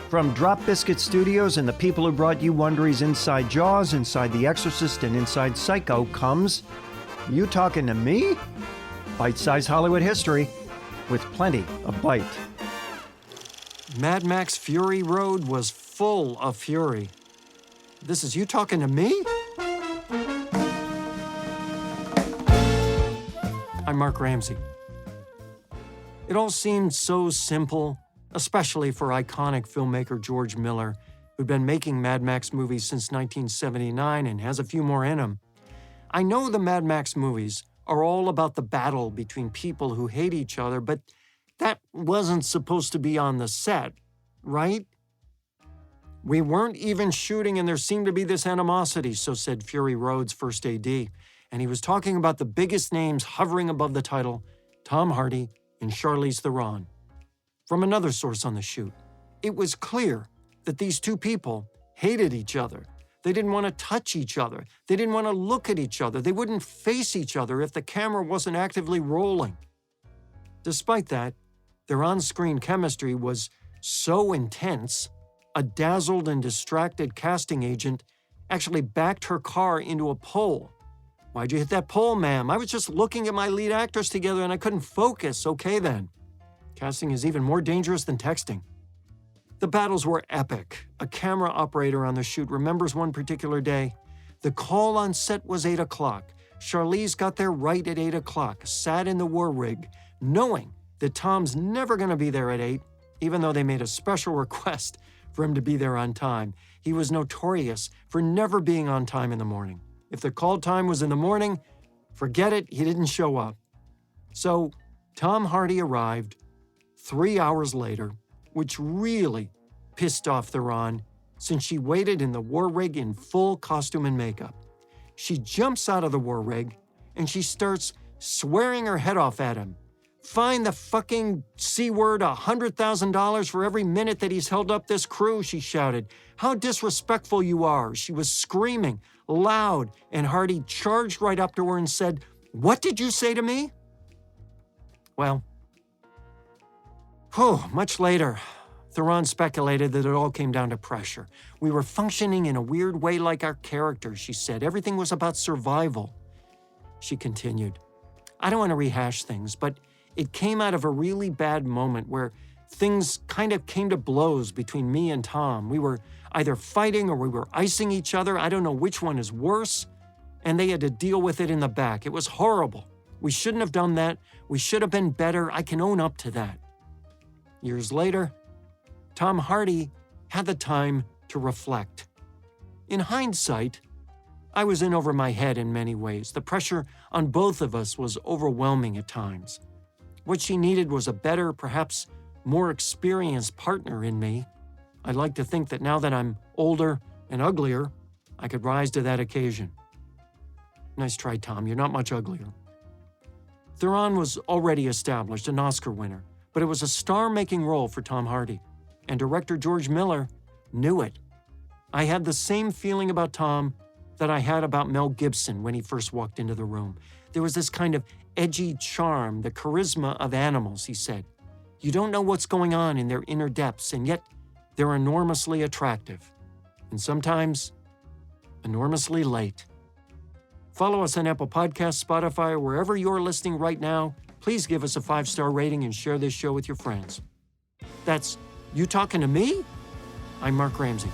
From Drop Biscuit Studios and the people who brought you Wondery's Inside Jaws, Inside The Exorcist, and Inside Psycho comes You Talking to Me? Bite-sized Hollywood history with plenty of bite. Mad Max Fury Road was full of fury. This is You Talking to Me? I'm Mark Ramsey. It all seemed so simple, especially for iconic filmmaker George Miller, who'd been making Mad Max movies since 1979 and has a few more in him. I know the Mad Max movies are all about the battle between people who hate each other, but that wasn't supposed to be on the set, right? We weren't even shooting and there seemed to be this animosity, so said Fury Road's first AD. And he was talking about the biggest names hovering above the title, Tom Hardy and Charlize Theron. From another source on the shoot, it was clear that these two people hated each other. They didn't want to touch each other. They didn't want to look at each other. They wouldn't face each other if the camera wasn't actively rolling. Despite that, their on-screen chemistry was so intense, a dazzled and distracted casting agent actually backed her car into a pole. "Why'd you hit that pole, ma'am? I was just looking at my lead actors together and I couldn't focus." "Okay then." Casting is even more dangerous than texting. The battles were epic. A camera operator on the shoot remembers one particular day. The call on set was 8 o'clock. Charlize got there right at 8 o'clock, sat in the war rig, knowing that Tom's never going to be there at 8, even though they made a special request for him to be there on time. He was notorious for never being on time in the morning. If the call time was in the morning, forget it, he didn't show up. So Tom Hardy arrived 3 hours later, which really pissed off Theron since she waited in the war rig in full costume and makeup. She jumps out of the war rig and she starts swearing her head off at him. "Fine the fucking C-word $100,000 for every minute that he's held up this crew," she shouted. "How disrespectful you are." She was screaming loud and Hardy charged right up to her and said, "What did you say to me?" Well, much later, Theron speculated that it all came down to pressure. "We were functioning in a weird way like our characters," she said. "Everything was about survival." She continued, "I don't want to rehash things, but it came out of a really bad moment where things kind of came to blows between me and Tom. We were either fighting or we were icing each other. I don't know which one is worse. And they had to deal with it in the back. It was horrible. We shouldn't have done that. We should have been better. I can own up to that." Years later, Tom Hardy had the time to reflect. "In hindsight, I was in over my head in many ways. The pressure on both of us was overwhelming at times. What she needed was a better, perhaps more experienced partner in me. I'd like to think that now that I'm older and uglier, I could rise to that occasion." Nice try, Tom. You're not much uglier. Theron was already established, an Oscar winner, but it was a star-making role for Tom Hardy, and director George Miller knew it. I had the same feeling about Tom that I had about Mel Gibson when he first walked into the room. There was this kind of edgy charm, the charisma of animals, he said. You don't know what's going on in their inner depths, and yet they're enormously attractive, and sometimes enormously late. Follow us on Apple Podcasts, Spotify, or wherever you're listening right now. Please give us a 5-star rating and share this show with your friends. That's You Talking to Me? I'm Mark Ramsey.